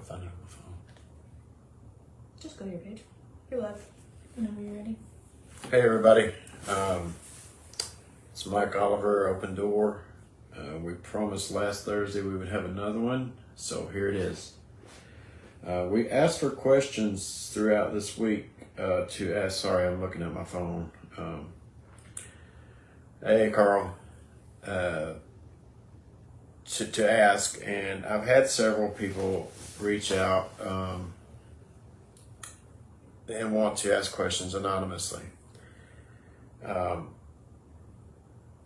find it on my phone. Just go to your page. You're live. Whenever you're ready. Hey everybody, it's Mike Oliver, Open Door. We promised last Thursday we would have another one, so here it is. We asked for questions throughout this week to ask. Sorry, I'm looking at my phone. Hey Carl, to ask, and I've had several people reach out and want to ask questions anonymously.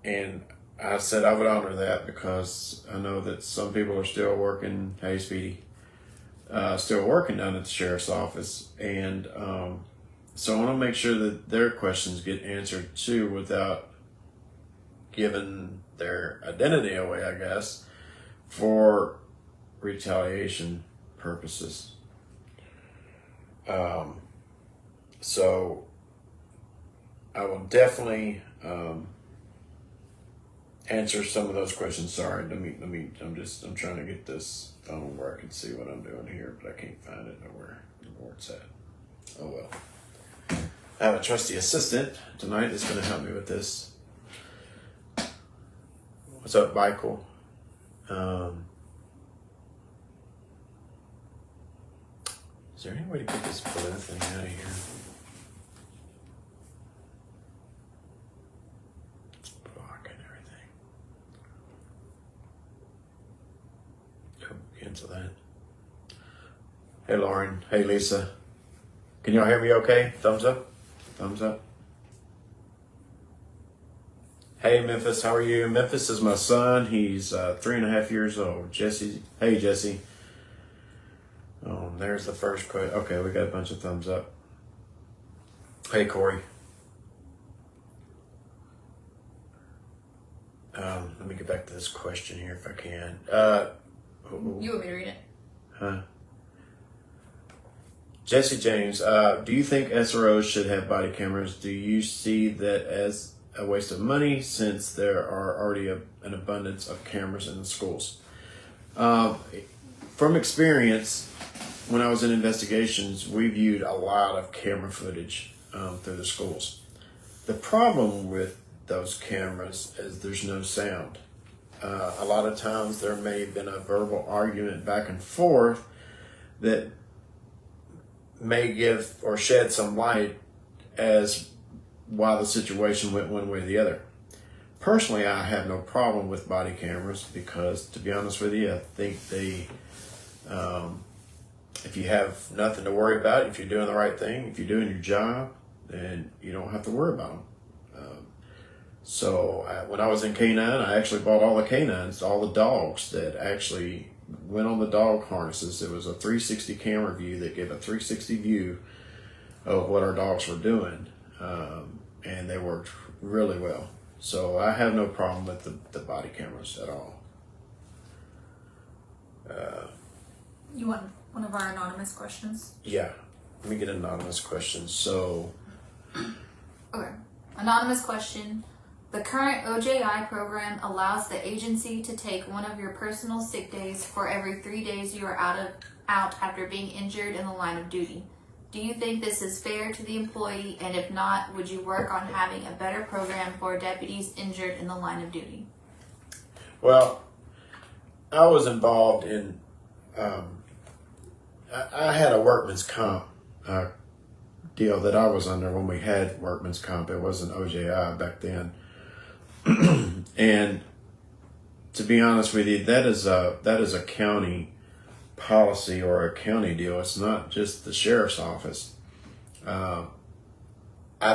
And I said I would honor that because I know that some people are still working. Hey, Speedy, still working down at the sheriff's office, and so I want to make sure that their questions get answered too, without giving their identity away, I guess, for retaliation purposes. So I will definitely answer some of those questions. Sorry, let me. I'm trying to get this phone where I can see what I'm doing here, but I can't find it nowhere where it's at. Oh well. I have a trusty assistant tonight that's going to help me with this. What's up, Michael? Is there any way to get this blue thing out of here? It's blocking everything. Oh, cancel that. Hey, Lauren. Hey, Lisa. Can y'all hear me okay? Thumbs up? Thumbs up. Hey, Memphis. How are you? Memphis is my son. He's 3.5 years old. Jesse. Hey, Jesse. Oh, there's the first question. Okay, we got a bunch of thumbs up. Hey, Corey. Let me get back to this question here if I can. You want me to read it? Huh? Jesse James, do you think SROs should have body cameras? Do you see that as a waste of money since there are already an abundance of cameras in the schools? From experience, when I was in investigations, we viewed a lot of camera footage through the schools. The problem with those cameras is there's no sound. A lot of times there may have been a verbal argument back and forth that may give or shed some light as why the situation went one way or the other. Personally, I have no problem with body cameras because, to be honest with you, I think they, if you have nothing to worry about, if you're doing the right thing, if you're doing your job, then you don't have to worry about them. When I was in K-9, I actually bought all the canines, all the dogs that actually went on the dog harnesses. It was a 360 camera view that gave a 360 view of what our dogs were doing, and they worked really well. So I have no problem with the body cameras at all. You want one of our anonymous questions? Yeah, let me get an anonymous question. So, Okay. Anonymous question. The current OJI program allows the agency to take one of your personal sick days for every 3 days you are out after being injured in the line of duty. Do you think this is fair to the employee? And if not, would you work on having a better program for deputies injured in the line of duty? well, I was involved in, I had a workman's comp deal that I was under when we had workman's comp. It wasn't OJI back then. And to be honest with you, that is a county policy or a county deal. It's not just the sheriff's office. I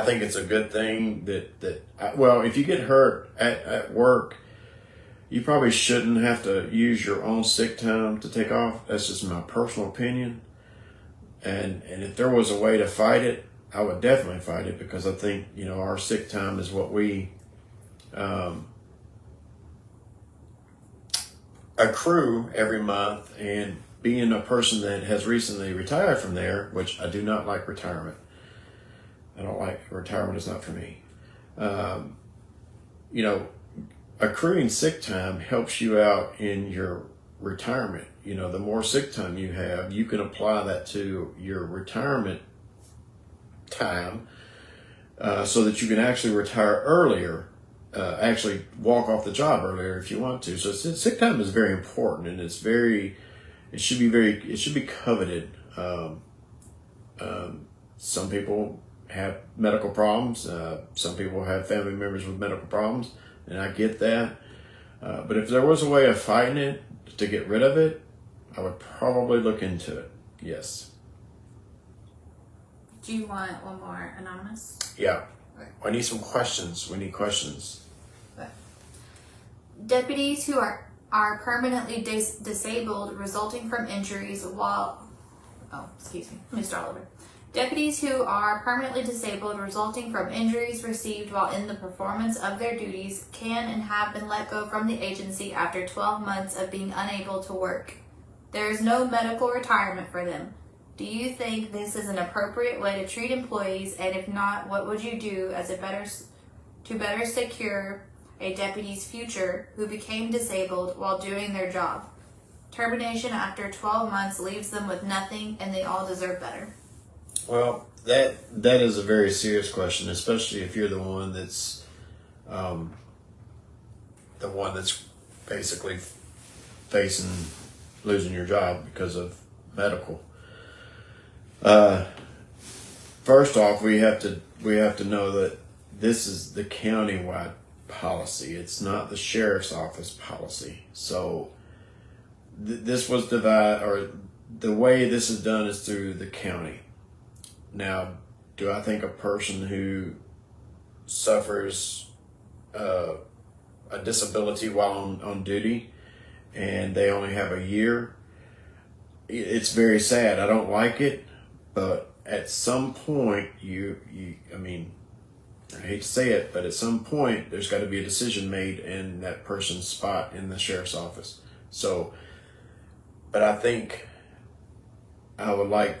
think it's a good thing that if you get hurt at work, you probably shouldn't have to use your own sick time to take off. That's just my personal opinion. And if there was a way to fight it, I would definitely fight it, because I think, our sick time is what we accrue every month. And being a person that has recently retired from there, which I do not like retirement. I don't like retirement. Is not for me. Accruing sick time helps you out in your retirement. the more sick time you have, you can apply that to your retirement time, so that you can actually retire earlier, actually walk off the job earlier if you want to. So sick time is very important, and it should be coveted. Some people have medical problems. Some people have family members with medical problems, and I get that. But if there was a way of fighting it to get rid of it, I would probably look into it. Yes. Do you want one more anonymous? Yeah. Okay. I need some questions. We need questions. Okay. Deputies who are permanently disabled resulting from injuries while... Oh, excuse me. Let me start over. Deputies who are permanently disabled resulting from injuries received while in the performance of their duties can and have been let go from the agency after 12 months of being unable to work. There is no medical retirement for them. Do you think this is an appropriate way to treat employees, and if not, what would you do to better secure a deputy's future who became disabled while doing their job? Termination after 12 months leaves them with nothing, and they all deserve better. Well, that is a very serious question, especially if you're the one that's basically facing losing your job because of medical. First off, we have to know that this is the county-wide policy. It's not the sheriff's office policy. So this was divided, or the way this is done is through the county. Now, do I think a person who suffers a disability while on duty and they only have a year, it's very sad. I don't like it, but at some point, I hate to say it, but at some point, there's got to be a decision made in that person's spot in the sheriff's office. So, but I think I would like,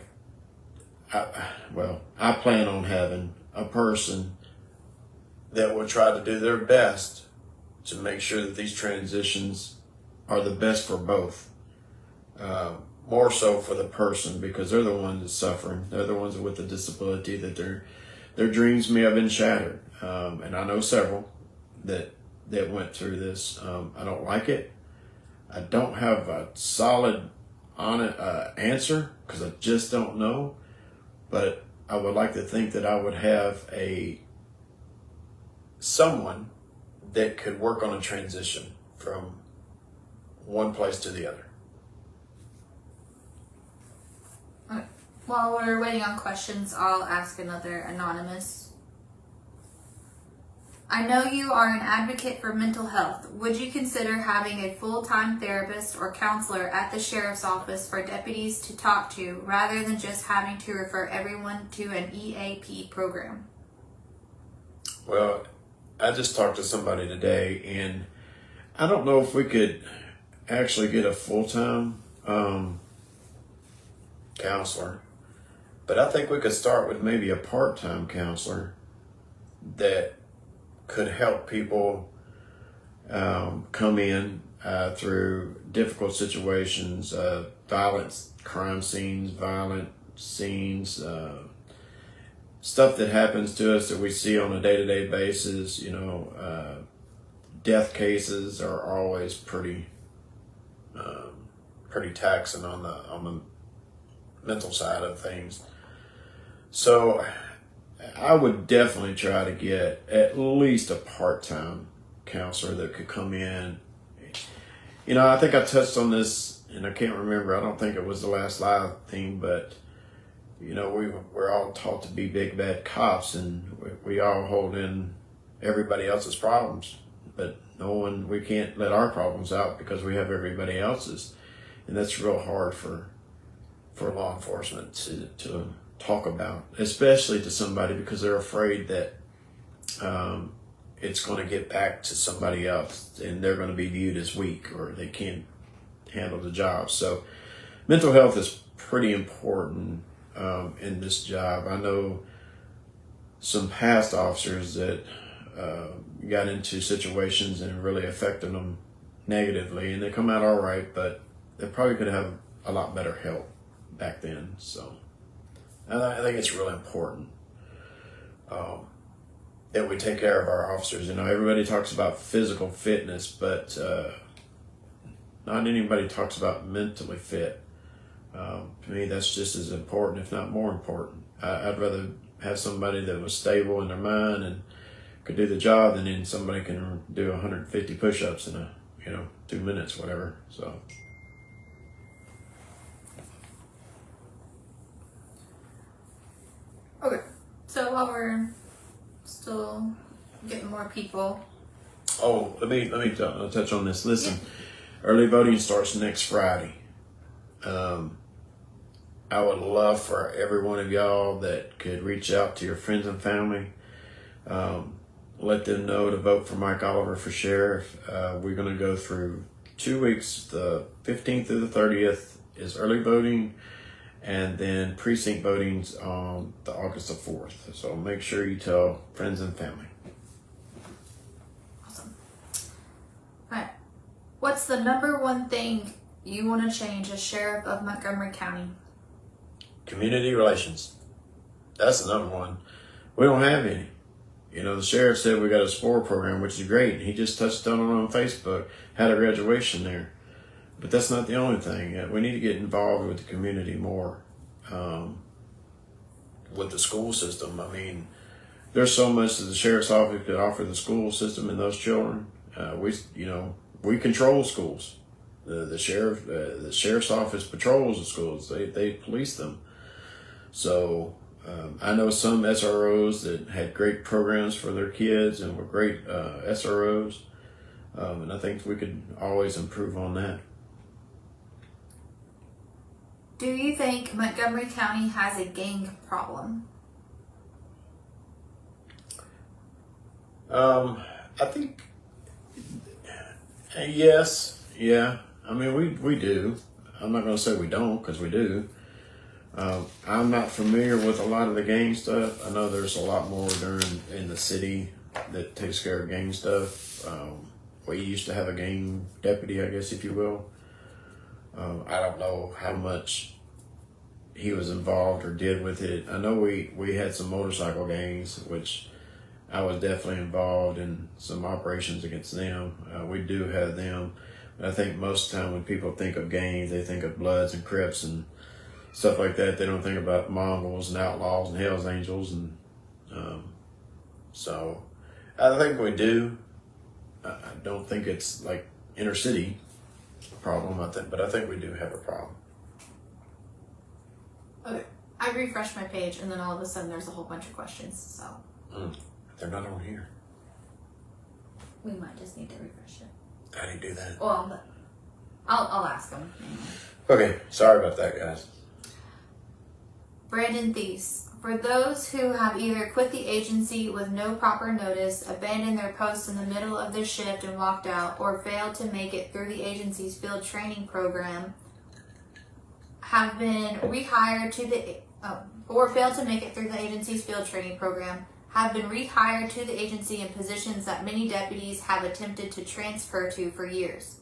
I plan on having a person that will try to do their best to make sure that these transitions are the best for both. More so for the person, because they're the ones that's suffering. They're the ones with the disability that their dreams may have been shattered. And I know several that went through this. I don't like it. I don't have a solid answer because I just don't know. But I would like to think that I would have someone that could work on a transition from one place to the other. Okay. While we're waiting on questions, I'll ask another anonymous. I know you are an advocate for mental health. Would you consider having a full-time therapist or counselor at the sheriff's office for deputies to talk to, rather than just having to refer everyone to an EAP program? Well, I just talked to somebody today, and I don't know if we could actually get a full-time counselor, but I think we could start with maybe a part-time counselor that could help people come in through difficult situations, violent crime scenes, violent scenes, stuff that happens to us that we see on a day-to-day basis. Death cases are always pretty taxing on the mental side of things. So I would definitely try to get at least a part-time counselor that could come in. I think I touched on this, and I can't remember. I don't think it was the last live thing, but we're all taught to be big bad cops, and we all hold in everybody else's problems, but we can't let our problems out because we have everybody else's, and that's real hard for law enforcement to talk about, especially to somebody, because they're afraid that it's going to get back to somebody else and they're going to be viewed as weak or they can't handle the job. So mental health is pretty important in this job. I know some past officers that got into situations and really affected them negatively, and they come out all right, but they probably could have a lot better help back then. So I think it's really important that we take care of our officers. You know, everybody talks about physical fitness, but not anybody talks about mentally fit. To me, that's just as important, if not more important. I'd rather have somebody that was stable in their mind and could do the job than in somebody can do 150 push-ups in 2 minutes, whatever. So. Okay, so while we're still getting more people. Oh, let me touch on this. Listen, early voting starts next Friday. I would love for every one of y'all that could reach out to your friends and family. Let them know to vote for Mike Oliver for sheriff. We're going to go through 2 weeks. The 15th through the 30th is early voting, and then precinct voting's on the August the 4th. So make sure you tell friends and family. Awesome. All right. What's the number one thing you want to change as sheriff of Montgomery County? Community relations. That's the number one. We don't have any. You know, the sheriff said we got a SPORE program, which is great. He just touched on it on Facebook, had a graduation there. But that's not the only thing. We need to get involved with the community more, with the school system. I mean, there's so much that the sheriff's office could offer the school system and those children. We control schools. The sheriff's office patrols the schools. They police them. So I know some SROs that had great programs for their kids and were great SROs, and I think we could always improve on that. Do you think Montgomery County has a gang problem? I think yes, yeah. I mean, we do. I'm not going to say we don't, because we do. I'm not familiar with a lot of the gang stuff. I know there's a lot more in the city that takes care of gang stuff. We used to have a gang deputy, I guess, if you will. I don't know how much he was involved or did with it. I know we had some motorcycle gangs, which I was definitely involved in some operations against them. We do have them. I think most of the time when people think of gangs, they think of Bloods and Crips and stuff like that. They don't think about Mongols and Outlaws and Hells Angels. And so I think we do. I don't think it's like inner city problem, but I think we do have a problem. Okay, I refreshed my page and then all of a sudden there's a whole bunch of questions, so. They're not on here. We might just need to refresh it. How do you do that? Well, I'll ask them anyway. Okay, sorry about that, guys. Brandon Thies. For those who have either quit the agency with no proper notice, abandoned their post in the middle of their shift and walked out, or failed to make it through the agency's field training program, have been rehired to the or failed to make it through the agency's field training program, have been rehired to the agency in positions that many deputies have attempted to transfer to for years,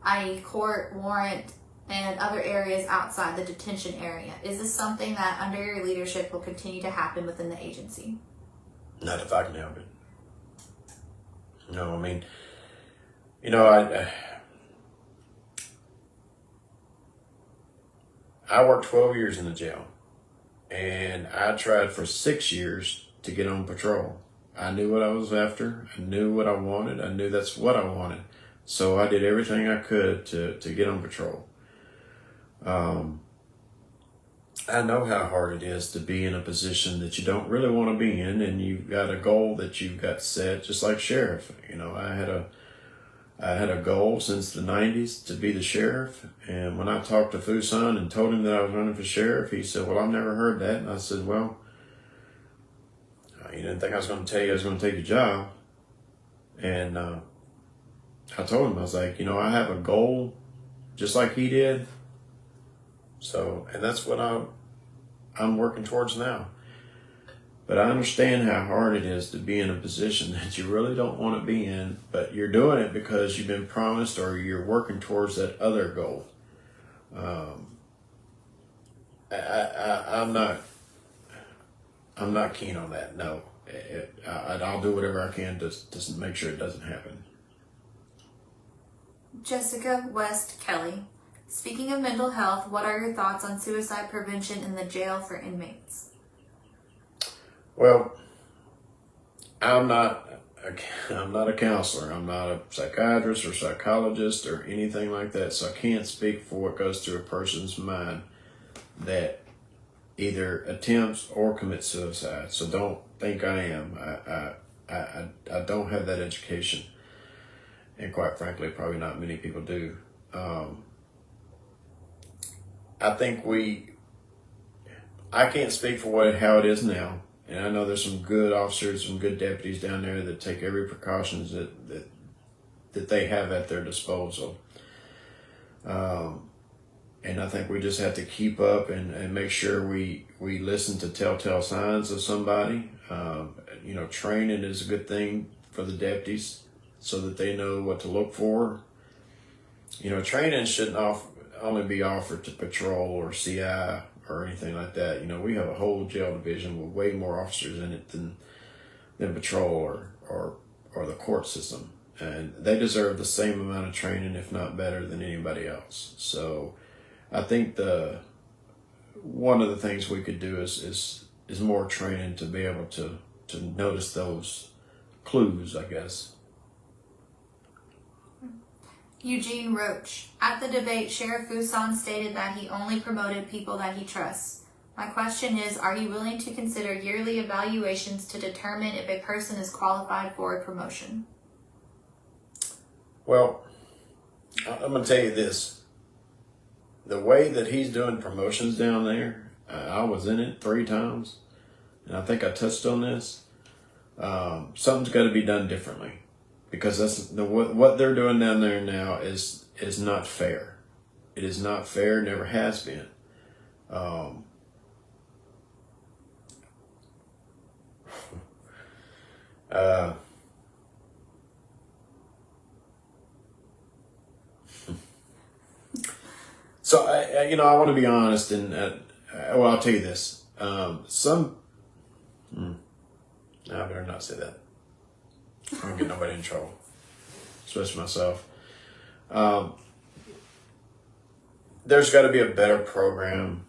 i.e. court, warrant, and other areas outside the detention area. Is this something that under your leadership will continue to happen within the agency? Not if I can help it. No, I mean, I worked 12 years in the jail, and I tried for 6 years to get on patrol. I knew what I was after. I knew what I wanted. I knew that's what I wanted. So I did everything I could to get on patrol. I know how hard it is to be in a position that you don't really want to be in, and you've got a goal that you've got set, just like sheriff. I had a goal since the 90s to be the sheriff, and when I talked to Fuson and told him that I was running for sheriff, he said, well, I've never heard that. And I said, well, you didn't think I was going to tell you I was going to take your job. And I told him, I was like, I have a goal just like he did. So, and that's what I'm working towards now. But I understand how hard it is to be in a position that you really don't want to be in, but you're doing it because you've been promised or you're working towards that other goal. I'm not keen on that. No, I'll do whatever I can to make sure it doesn't happen. Jessica West Kelly. Speaking of mental health, what are your thoughts on suicide prevention in the jail for inmates? Well, I'm not a counselor. I'm not a psychiatrist or psychologist or anything like that. So I can't speak for what goes through a person's mind that either attempts or commits suicide. So don't think I am. I don't have that education. And quite frankly, probably not many people do. I think I can't speak for how it is now. And I know there's some good officers, some good deputies down there that take every precautions that they have at their disposal. And I think we just have to keep up and make sure we listen to telltale signs of somebody. Training is a good thing for the deputies so that they know what to look for. Training shouldn't only be offered to patrol or CI or anything like that. We have a whole jail division with way more officers in it than patrol or the court system. And they deserve the same amount of training, if not better, than anybody else. So I think one of the things we could do is more training to be able to notice those clues, I guess. Eugene Roach. At the debate, Sheriff Fuson stated that he only promoted people that he trusts. My question is, are you willing to consider yearly evaluations to determine if a person is qualified for a promotion? Well, I'm going to tell you this. The way that he's doing promotions down there, I was in it 3 times, and I think I touched on this. Something's got to be done differently. Because what they're doing down there now is not fair. It is not fair, never has been. So I want to be honest, and I'll tell you this. I better not say that. I don't get nobody in trouble, especially myself. There's got to be a better program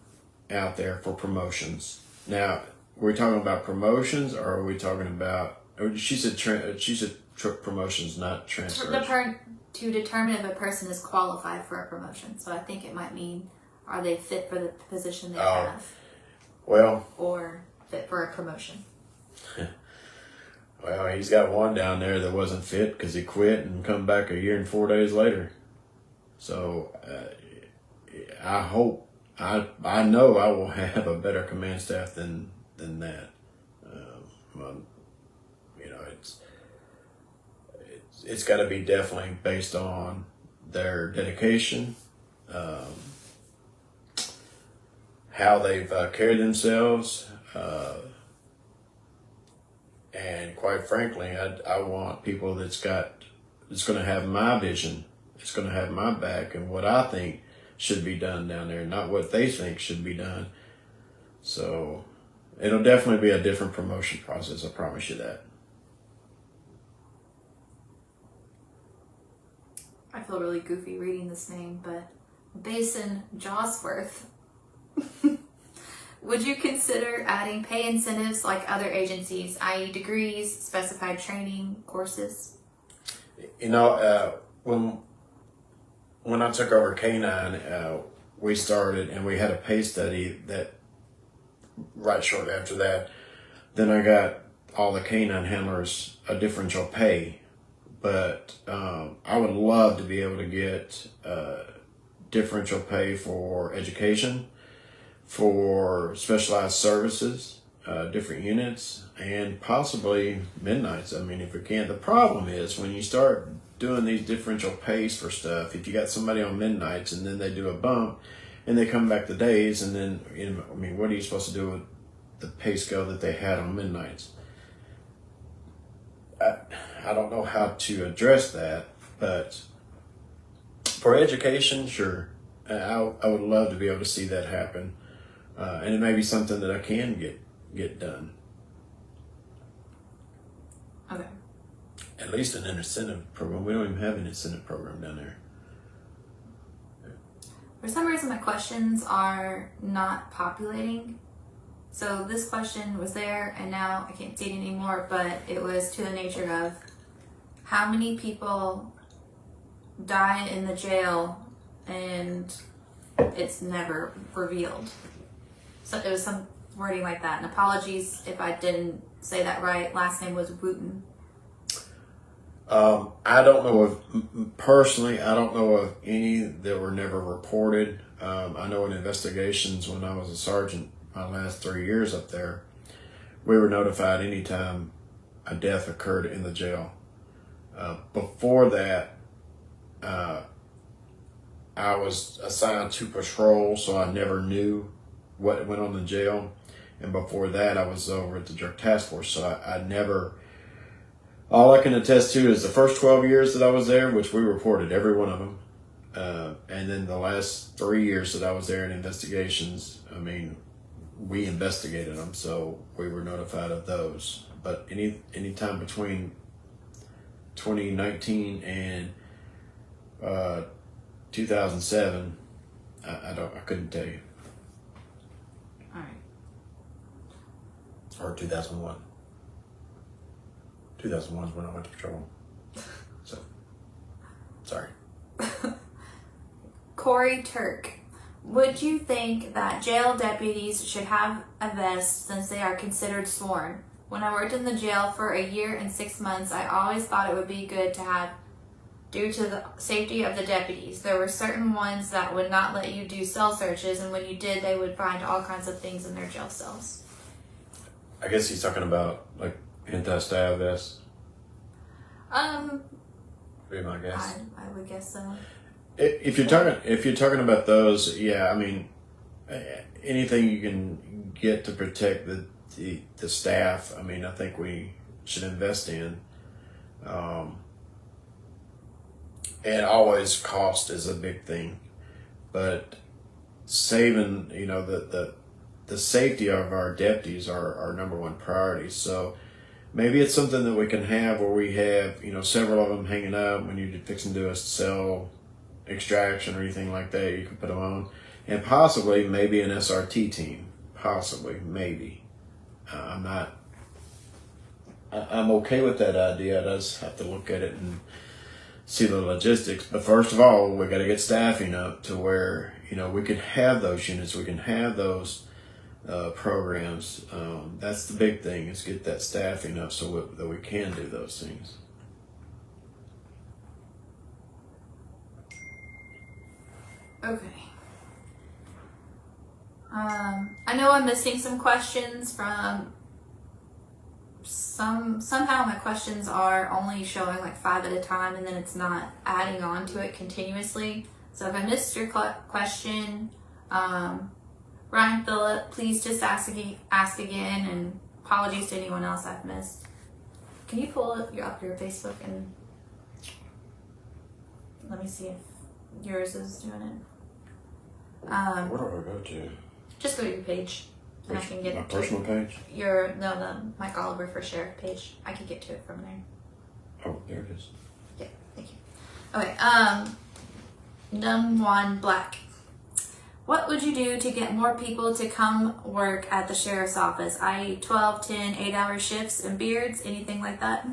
out there for promotions. Now, are we talking about promotions, or are we talking about? She said promotions, not transfers. To determine if a person is qualified for a promotion. So I think it might mean, are they fit for the position they have? Well. Or fit for a promotion. Well, he's got one down there that wasn't fit because he quit and come back a year and 4 days later. So I know I will have a better command staff than that. It's got to be definitely based on their dedication, how they've carried themselves. And quite frankly, I want people that's going to have my vision, it's going to have my back and what I think should be done down there, not what they think should be done. So it'll definitely be a different promotion process, I promise you that. I feel really goofy reading this name, but Basin Josworth. Would you consider adding pay incentives like other agencies, i.e. degrees, specified training, courses? When I took over K9, we started and we had a pay study that right shortly after that, then I got all the K9 handlers a differential pay. But I would love to be able to get differential pay for education, for specialized services, different units, and possibly midnights. I mean, if we can. The problem is when you start doing these differential pays for stuff, if you got somebody on midnights and then they do a bump and they come back to days, and then, what are you supposed to do with the pay scale that they had on midnights. I don't know how to address that, but for education, sure, I would love to be able to see that happen, and it may be something that I can get done. Okay. At least an incentive program. We don't even have an incentive program down there. For some reason, my questions are not populating. So this question was there, and now I can't see it anymore, but it was to the nature of how many people die in the jail and it's never revealed. So it was some wording like that. And apologies if I didn't say that right. Last name was Wooten. I don't know of, personally, I don't know of any that were never reported. I know in investigations when I was a sergeant, my last 3 years up there, we were notified anytime a death occurred in the jail. Before that, I was assigned to patrol, so I never knew what went on in jail. And before that, I was over at the drug task force, so I never... All I can attest to is the first 12 years that I was there, which we reported every one of them. And then the last 3 years that I was there in investigations, I mean, we investigated them, so we were notified of those. But any time between 2019 and 2007, I couldn't tell you. All right. Or 2001. 2001 is when I went to patrol. So, sorry. Corey Turk. Would you think that jail deputies should have a vest since they are considered sworn? When I worked in the jail for 1 year and 6 months, I always thought it would be good to have due to the safety of the deputies. There were certain ones that would not let you do cell searches, and when you did, they would find all kinds of things in their jail cells. I guess he's talking about like anti-stab vests. Be my guess. I would guess so. If you're talking about those, yeah, I mean, anything you can get to protect the staff, I mean, I think we should invest in. And always cost is a big thing, but saving, the safety of our deputies are our number one priority. So maybe it's something that we can have where we have, several of them hanging up when you're fixing to do a cell extraction or anything like that. You can put them on, and possibly maybe an SRT team. Possibly, maybe. I'm okay with that idea. I just have to look at it and see the logistics. But first of all, we got to get staffing up to where we can have those units. We can have those programs. That's the big thing, is get that staffing up so that we can do those things. Okay. I know I'm missing some questions from somehow my questions are only showing like 5 at a time, and then it's not adding on to it continuously. So if I missed your question, Ryan Phillip, please just ask again, and apologies to anyone else I've missed. Can you pull up your Facebook and let me see if yours is doing it. Where do I go to? Just go to your page, and I can get my to personal page. the Mike Oliver for Sheriff page. I can get to it from there. Oh, there it is. Yeah, thank you. Okay, Dumwan Black. What would you do to get more people to come work at the sheriff's office, i.e. 12, 10, 8-hour shifts and beards, anything like that?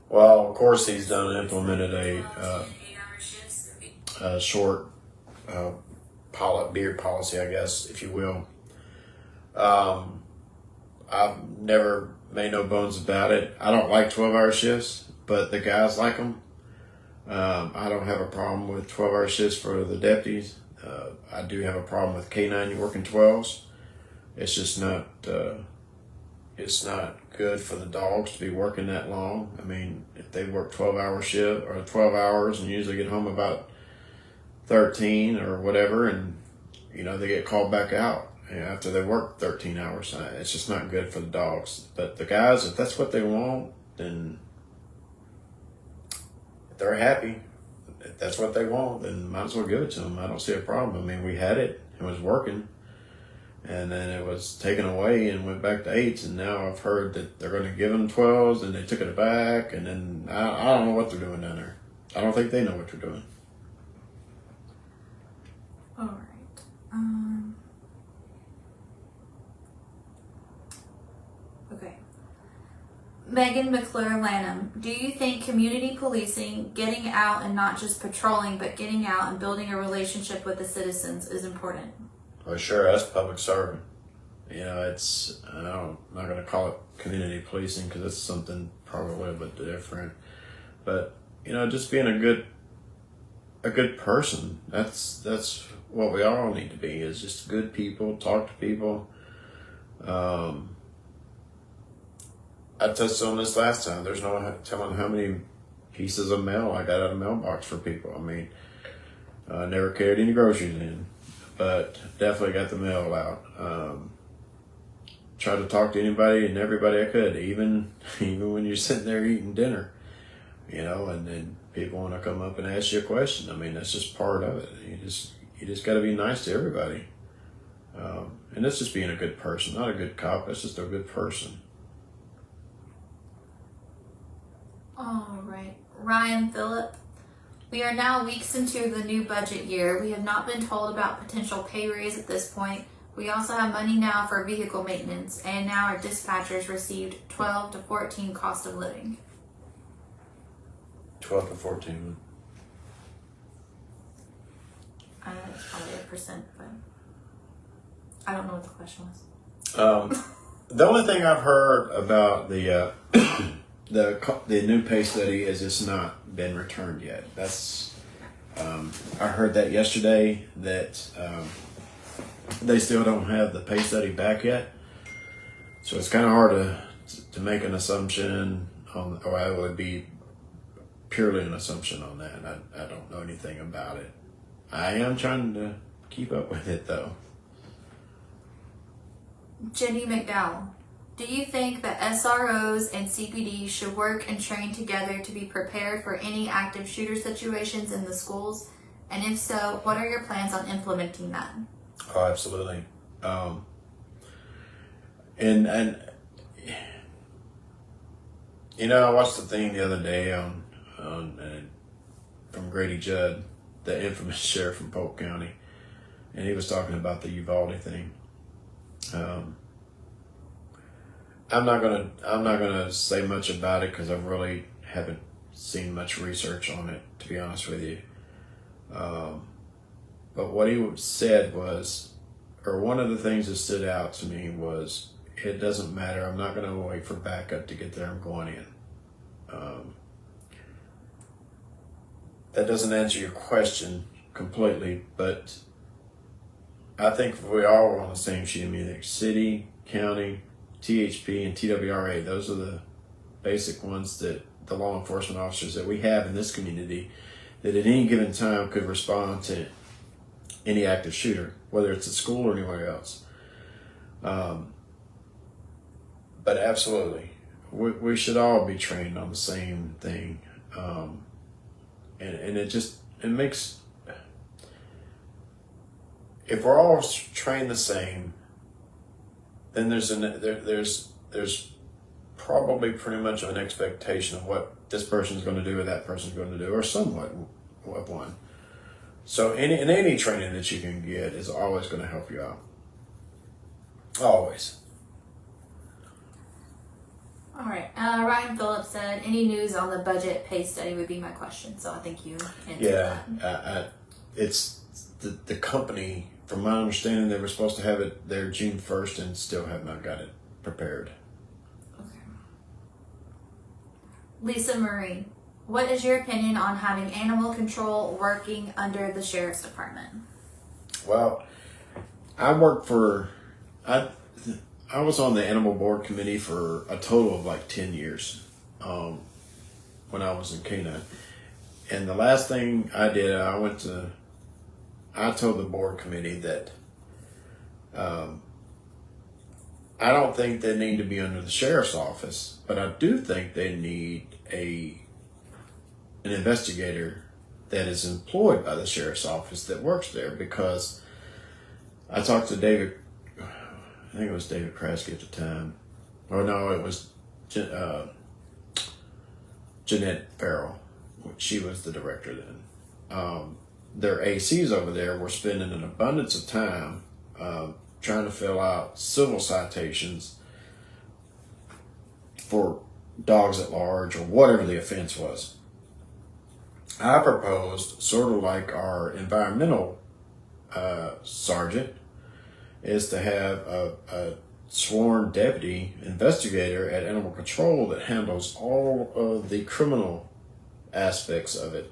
Well, of course, he's implemented a short beard policy, I guess, if you will. I've never made no bones about it. I don't like 12-hour shifts, but the guys like them. I don't have a problem with 12-hour shifts for the deputies. I do have a problem with K9 working 12s. It's just not. It's not good for the dogs to be working that long. I mean, if they work 12-hour shift or 12 hours and usually get home about 13 or whatever, and they get called back out, after they work 13 hours. It's just not good for the dogs. But the guys, if that's what they want, then if they're happy. If that's what they want, then might as well give it to them. I don't see a problem. I mean, we had it. It was working. And then it was taken away and went back to 8s. And now I've heard that they're going to give them 12s, and they took it back. And then I don't know what they're doing down there. I don't think they know what they're doing. All right. Okay. Megan McClure Lanham, do you think community policing, getting out and not just patrolling, but getting out and building a relationship with the citizens is important? Well, sure, that's public serving. You know, I'm not going to call it community policing because it's something probably a little bit different. But, you know, just being a good person, that's what we all need to be, is just good people, talk to people. I touched on this last time. There's no telling how many pieces of mail I got out of mailbox for people. I mean, I never carried any groceries in, but definitely got the mail out. Tried to talk to anybody and everybody I could, even when you're sitting there eating dinner, you know, and then people want to come up and ask you a question. I mean, that's just part of it. You just got to be nice to everybody. And that's just being a good person, not a good cop. That's just a good person. All right. Ryan Phillip, we are now weeks into the new budget year. We have not been told about potential pay raise at this point. We also have money now for vehicle maintenance, and now our dispatchers received 12 to 14 cost of living. 12 to 14. It's probably a percent, but I don't know what the question was. The only thing I've heard about the new pay study is it's not been returned yet. That's I heard that yesterday that they still don't have the pay study back yet, so it's kind of hard to make an assumption on, or it would be purely an assumption on that. I don't know anything about it. I am trying to keep up with it though. Jenny McDowell, do you think that SROs and CPD should work and train together to be prepared for any active shooter situations in the schools? And if so, what are your plans on implementing that? Oh, absolutely. And you know, I watched the thing the other day on from Grady Judd, the infamous sheriff from Polk County, and he was talking about the Uvalde thing. I'm not gonna say much about it because I really haven't seen much research on it, to be honest with you. But what he said was, or one of the things that stood out to me was, it doesn't matter. I'm not going to wait for backup to get there. I'm going in. That doesn't answer your question completely, but I think if we all were on the same sheet of music, city, county, THP, and TWRA, those are the basic ones that the law enforcement officers that we have in this community that at any given time could respond to any active shooter, whether it's at school or anywhere else. But absolutely, we should all be trained on the same thing. And it makes, if we're all trained the same, then there's probably pretty much an expectation of what this person's going to do or that person's going to do, or somewhat of one. So any training that you can get is always going to help you out. Always. All right. Ryan Phillips said, any news on the budget pay study would be my question. So I think you answered that. It's the company, from my understanding, they were supposed to have it there June 1st and still have not got it prepared. Okay. Lisa Marie, what is your opinion on having animal control working under the sheriff's department? Well, I was on the animal board committee for a total of like 10 years when I was in K-9. And the last thing I did, I told the board committee that I don't think they need to be under the sheriff's office, but I do think they need an investigator that is employed by the sheriff's office that works there, because I talked to David, I think it was David Kraske at the time. Oh no, it was Jeanette Farrell. She was the director then. Their ACs over there were spending an abundance of time trying to fill out civil citations for dogs at large or whatever the offense was. I proposed, sort of like our environmental sergeant, is to have a sworn deputy investigator at Animal Control that handles all of the criminal aspects of it,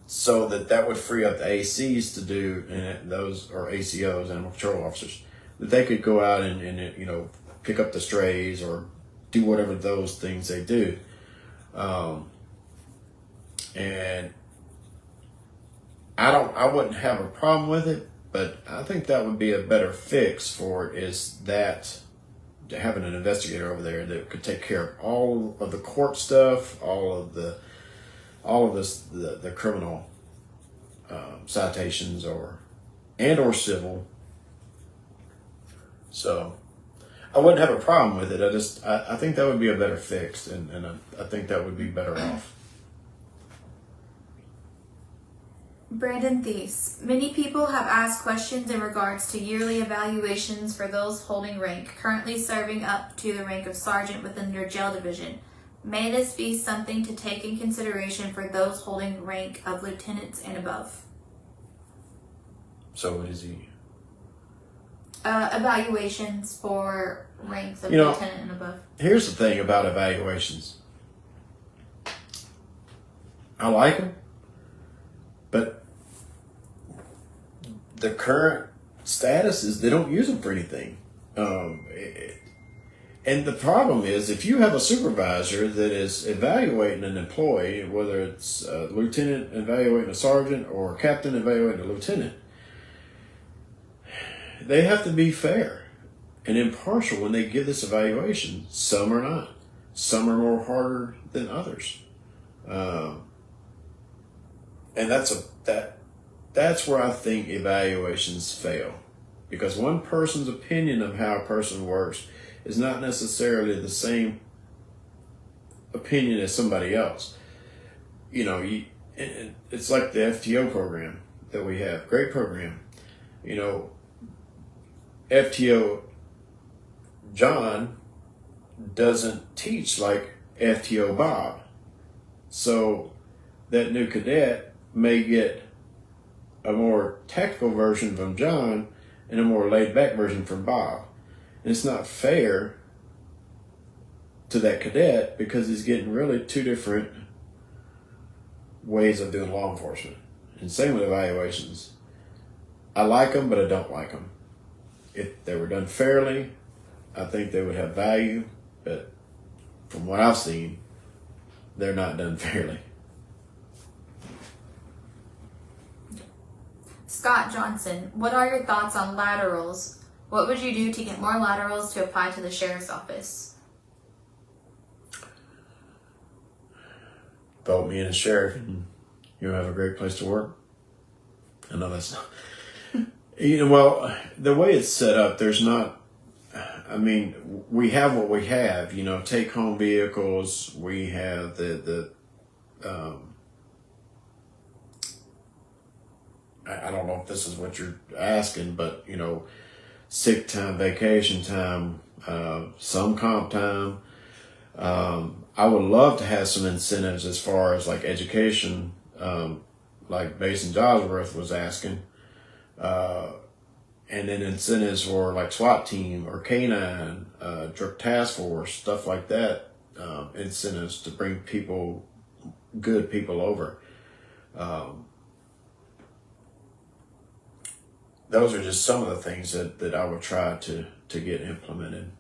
so that would free up the ACs to do, and those, or ACOs, Animal Control Officers, that they could go out and you know, pick up the strays or do whatever those things they do. And I wouldn't have a problem with it, but I think that would be a better fix for it, is that having an investigator over there that could take care of all of the court stuff, all of the criminal citations or civil. So I wouldn't have a problem with it. I think that would be a better fix, and I think that would be better off. Brandon Thies. Many people have asked questions in regards to yearly evaluations for those holding rank, currently serving up to the rank of sergeant within your jail division. May this be something to take in consideration for those holding rank of lieutenants and above? So what is he? Evaluations for ranks of lieutenant and above. Here's the thing about evaluations. I like them, but the current status is they don't use them for anything. And the problem is, if you have a supervisor that is evaluating an employee, whether it's a lieutenant evaluating a sergeant or a captain evaluating a lieutenant, they have to be fair and impartial when they give this evaluation. Some are not. Some are more harder than others. And that's where I think evaluations fail, because one person's opinion of how a person works is not necessarily the same opinion as somebody else. You know, it's like the FTO program that we have. Great program. You know, FTO John doesn't teach like FTO Bob. So that new cadet may get a more tactical version from John and a more laid back version from Bob. And it's not fair to that cadet, because he's getting really two different ways of doing law enforcement. And same with evaluations. I like them, but I don't like them. If they were done fairly, I think they would have value, but from what I've seen, they're not done fairly. Scott Johnson, what are your thoughts on laterals? What would you do to get more laterals to apply to the sheriff's office? Vote me in as sheriff, and you'll have a great place to work. I know that's not. Well, the way it's set up, there's not. I mean, we have what we have. You know, take home vehicles. We have the I don't know if this is what you're asking, but you know, sick time, vacation time, some comp time. I would love to have some incentives as far as like education, like Mason Josworth was asking, and then incentives for like SWAT team or K9, drug task force, stuff like that. Incentives to bring good people over. Those are just some of the things that I would try to get implemented.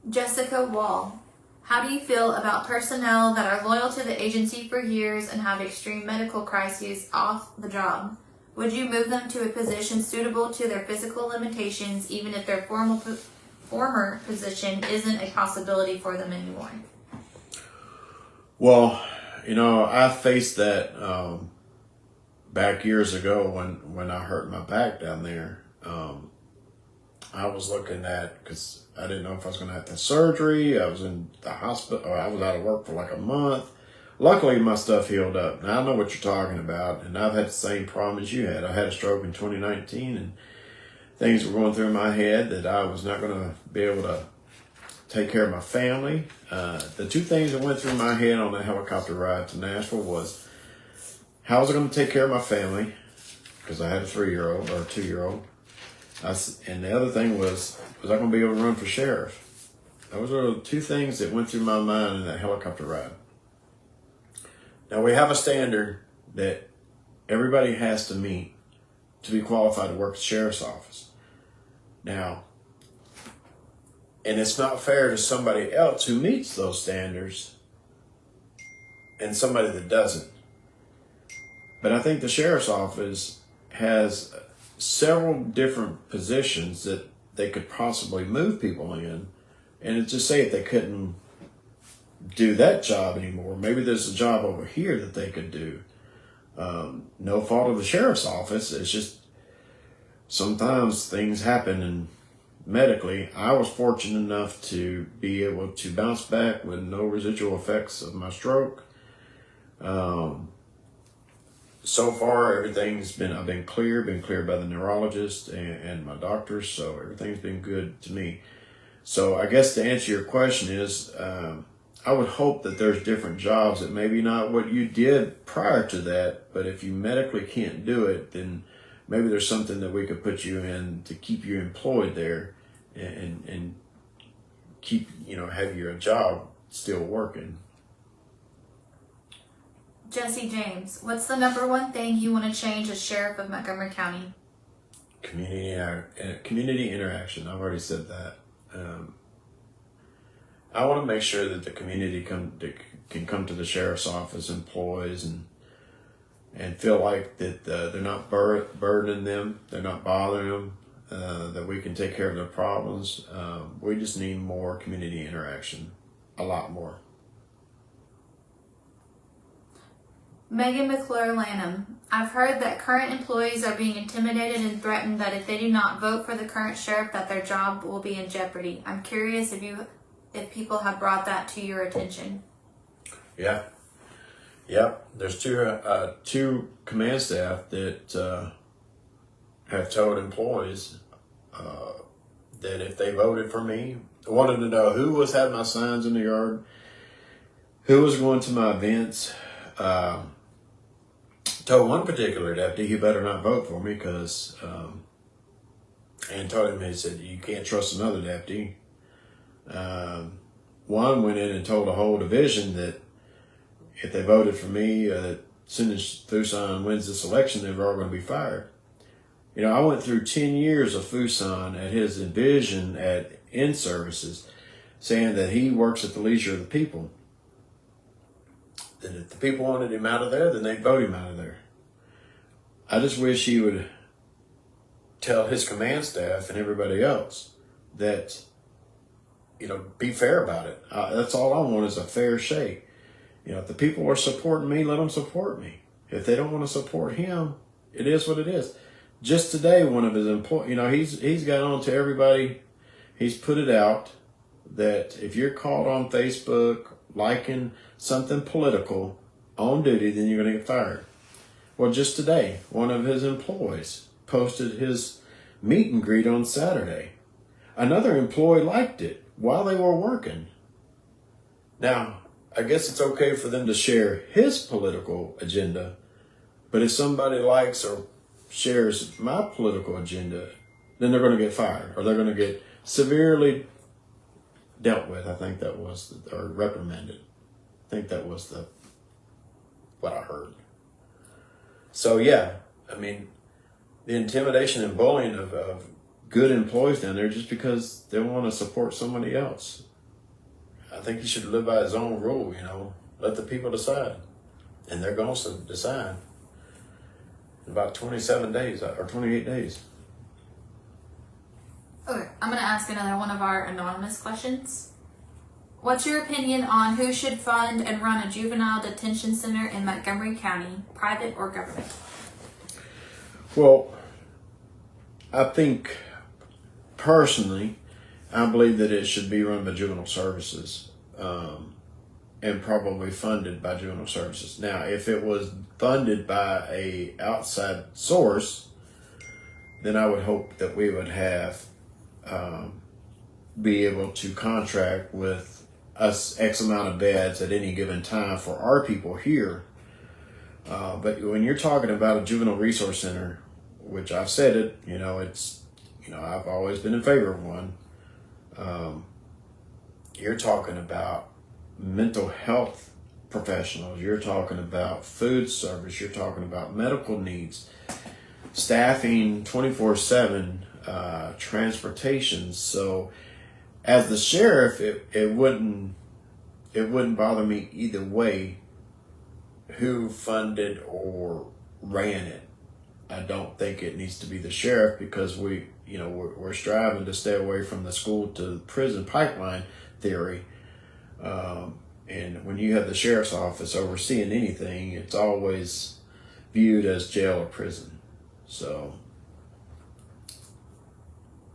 Jessica Wall, how do you feel about personnel that are loyal to the agency for years and have extreme medical crises off the job? Would you move them to a position suitable to their physical limitations, even if their former position isn't a possibility for them anymore? Well, I faced that back years ago when I hurt my back down there. I was looking at, because I didn't know if I was going to have to have surgery. I was in the hospital, or I was out of work for like a month. Luckily, my stuff healed up. Now, I know what you're talking about, and I've had the same problem as you had. I had a stroke in 2019, and things were going through my head that I was not going to be able to take care of my family. The two things that went through my head on that helicopter ride to Nashville was, how was I going to take care of my family? Because I had a 3-year-old or a 2-year-old. And the other thing was I going to be able to run for sheriff? Those are the two things that went through my mind in that helicopter ride. Now, we have a standard that everybody has to meet to be qualified to work at the sheriff's office. Now, and it's not fair to somebody else who meets those standards and somebody that doesn't. But I think the sheriff's office has several different positions that they could possibly move people in. And it's just say if they couldn't do that job anymore, maybe there's a job over here that they could do. No fault of the sheriff's office. It's just sometimes things happen, and medically, I was fortunate enough to be able to bounce back with no residual effects of my stroke. So far, I've been cleared by the neurologist and my doctors, so everything's been good to me. So I guess to answer your question is, I would hope that there's different jobs that maybe not what you did prior to that, but if you medically can't do it, then maybe there's something that we could put you in to keep you employed there and keep, have your job still working. Jesse James, what's the number one thing you want to change as sheriff of Montgomery County? Community interaction. I've already said that. I want to make sure that the community can come to the sheriff's office, employees, and feel like that they're not burdening them, they're not bothering them, that we can take care of their problems. We just need more community interaction, a lot more. Megan McClure Lanham, I've heard that current employees are being intimidated and threatened that if they do not vote for the current sheriff, that their job will be in jeopardy. I'm curious if people have brought that to your attention. Yeah. Yep. There's two command staff that have told employees that if they voted for me, wanted to know who was having my signs in the yard, who was going to my events. Told one particular deputy he better not vote for me because, and told him, he said, you can't trust another deputy. One went in and told a whole division that if they voted for me, as soon as Fuson wins this election, they were all going to be fired. I went through 10 years of Fuson at his division at in-services, saying that he works at the leisure of the people. That if the people wanted him out of there, then they'd vote him out of there. I just wish he would tell his command staff and everybody else that, be fair about it. That's all I want is a fair shake. If the people are supporting me, let them support me. If they don't want to support him, it is what it is. Just today, one of his employees, he's got on to everybody. He's put it out that if you're caught on Facebook liking something political on duty, then you're going to get fired. Well, just today, one of his employees posted his meet and greet on Saturday. Another employee liked it while they were working. Now, I guess it's okay for them to share his political agenda, but if somebody likes or shares my political agenda, then they're going to get fired or they're going to get severely dealt with. I think that was, or reprimanded. I think that was what I heard. So yeah, the intimidation and bullying of good employees down there just because they want to support somebody else. I think he should live by his own rule, let the people decide. And they're going to decide. about 27 days or 28 days. Okay, I'm going to ask another one of our anonymous questions. What's your opinion on who should fund and run a juvenile detention center in Montgomery County, private or government? Well, I think personally, I believe that it should be run by Juvenile Services and probably funded by Juvenile Services. Now, if it was funded by a outside source, then I would hope that we would have be able to contract with us X amount of beds at any given time for our people here. But when you're talking about a juvenile resource center, which I've said it, it's, I've always been in favor of one. You're talking about mental health professionals. You're talking about food service. You're talking about medical needs, staffing 24/7, transportation. So as the sheriff, it wouldn't bother me either way who funded or ran it. I don't think it needs to be the sheriff because we're striving to stay away from the school to prison pipeline theory. And when you have the sheriff's office overseeing anything, it's always viewed as jail or prison. So,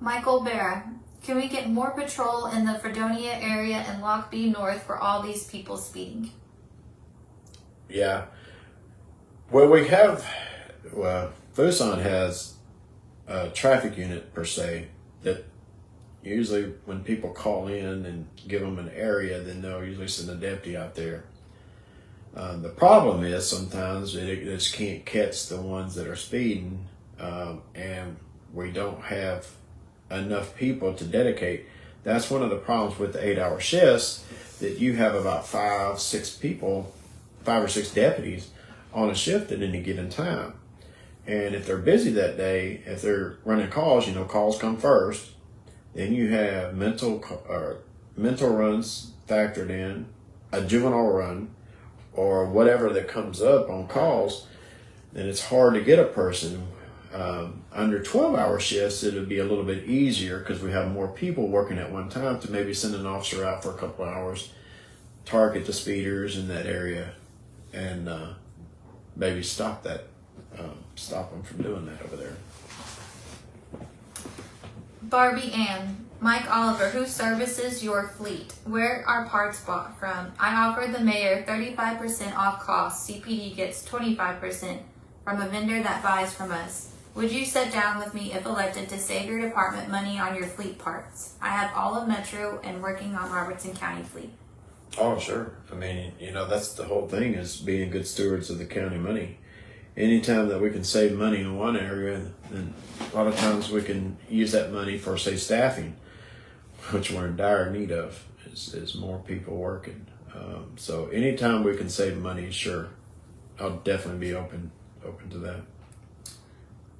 Michael Barra, can we get more patrol in the Fredonia area and Lock B North for all these people speeding? yeah. Well, Fuson has a traffic unit per se that usually when people call in and give them an area, then they'll usually send a deputy out there. The problem is sometimes they just can't catch the ones that are speeding, and we don't have enough people to dedicate. That's one of the problems with the 8-hour shifts, that you have about 5 or 6 deputies on a shift at any given time. And if they're busy that day, if they're running calls, calls come first. Then you have mental runs factored in, a juvenile run, or whatever that comes up on calls. Then it's hard to get a person. Under 12-hour shifts, it would be a little bit easier because we have more people working at one time to maybe send an officer out for a couple of hours, target the speeders in that area, and maybe stop them from doing that over there. Barbie Ann, Mike Oliver, who services your fleet? Where are parts bought from? I offered the mayor 35% off costs. CPD gets 25% from a vendor that buys from us. Would you sit down with me if elected to save your department money on your fleet parts? I have all of Metro and working on Robertson County fleet. Oh, sure. I mean, that's the whole thing, is being good stewards of the county money. Anytime that we can save money in one area, then a lot of times we can use that money for, say, staffing, which we're in dire need of, is more people working. So anytime we can save money, sure, I'll definitely be open to that.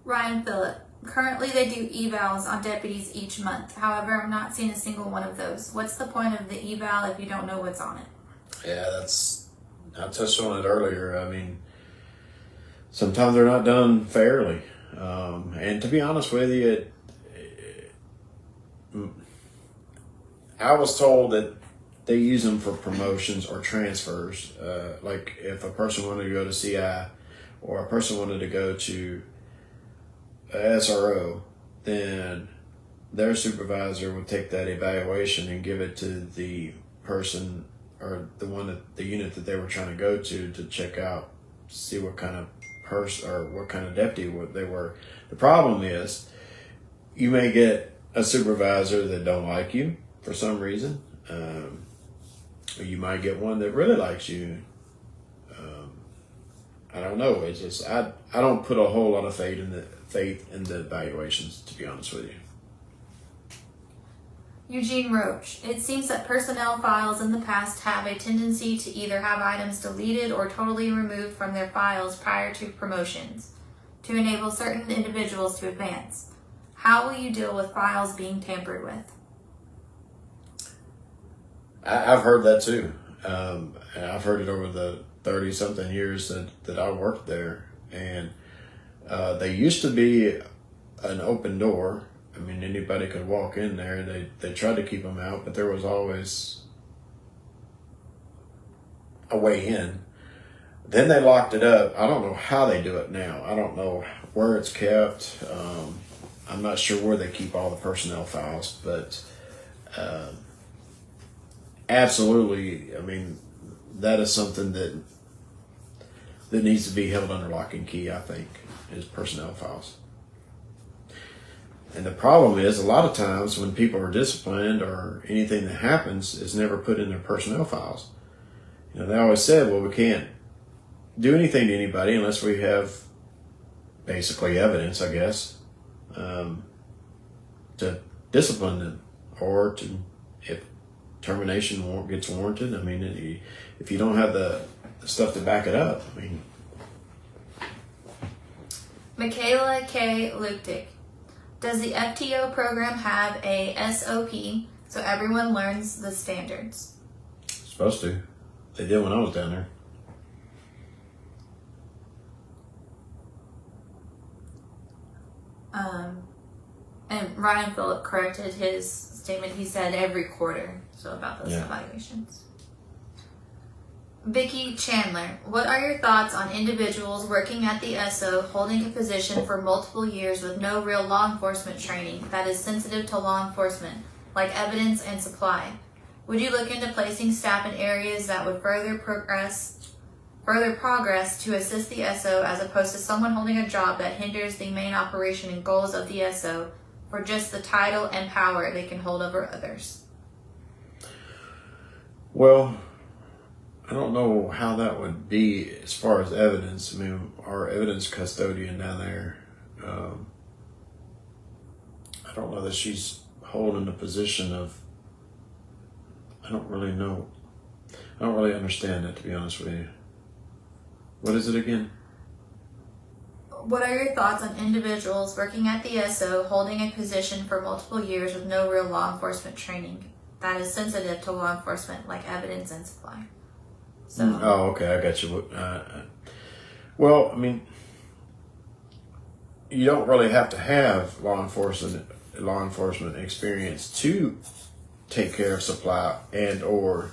Ryan Phillip, currently they do evals on deputies each month. However, I've not seen a single one of those. What's the point of the eval if you don't know what's on it? Yeah, I touched on it earlier. I mean, sometimes they're not done fairly. And to be honest with you, I was told that they use them for promotions or transfers. Like if a person wanted to go to CI or a person wanted to go to SRO, then their supervisor would take that evaluation and give it to the person or the unit that they were trying to go to check out, see what kind of person or what kind of deputy they were. The problem is you may get a supervisor that don't like you for some reason. Or you might get one that really likes you. I don't know. It's just I don't put a whole lot of faith in the evaluations, to be honest with you. Eugene Roach, it seems that personnel files in the past have a tendency to either have items deleted or totally removed from their files prior to promotions to enable certain individuals to advance. How will you deal with files being tampered with? I've heard that too. And I've heard it over the 30-something years that I worked there. And They used to be an open door. I mean, anybody could walk in there. They tried to keep them out, but there was always a way in. Then they locked it up. I don't know how they do it now. I don't know where it's kept. I'm not sure where they keep all the personnel files, but absolutely, I mean, that is something that needs to be held under lock and key, I think, is personnel files. And the problem is, a lot of times when people are disciplined or anything that happens is never put in their personnel files. You know, they always said, well, we can't do anything to anybody unless we have basically evidence, I guess, to discipline them, or to, if termination gets warranted. I mean, if you don't have the stuff to back it up, I mean. Michaela K. Luptic. Does the FTO program have a SOP so everyone learns the standards? Supposed to. They did when I was down there. And Ryan Phillip corrected his statement. He said every quarter, so about those evaluations. Vicky Chandler, what are your thoughts on individuals working at the SO holding a position for multiple years with no real law enforcement training that is sensitive to law enforcement, like evidence and supply? Would you look into placing staff in areas that would further progress to assist the SO, as opposed to someone holding a job that hinders the main operation and goals of the SO for just the title and power they can hold over others? Well, I don't know how that would be as far as evidence. I mean, our evidence custodian down there, I don't know that she's holding a position of, I don't really know. I don't really understand that, to be honest with you. What is it again? What are your thoughts on individuals working at the SO holding a position for multiple years with no real law enforcement training that is sensitive to law enforcement, like evidence and supply? So. Oh, okay, I got you. Well, I mean, you don't really have to have law enforcement experience to take care of supply and or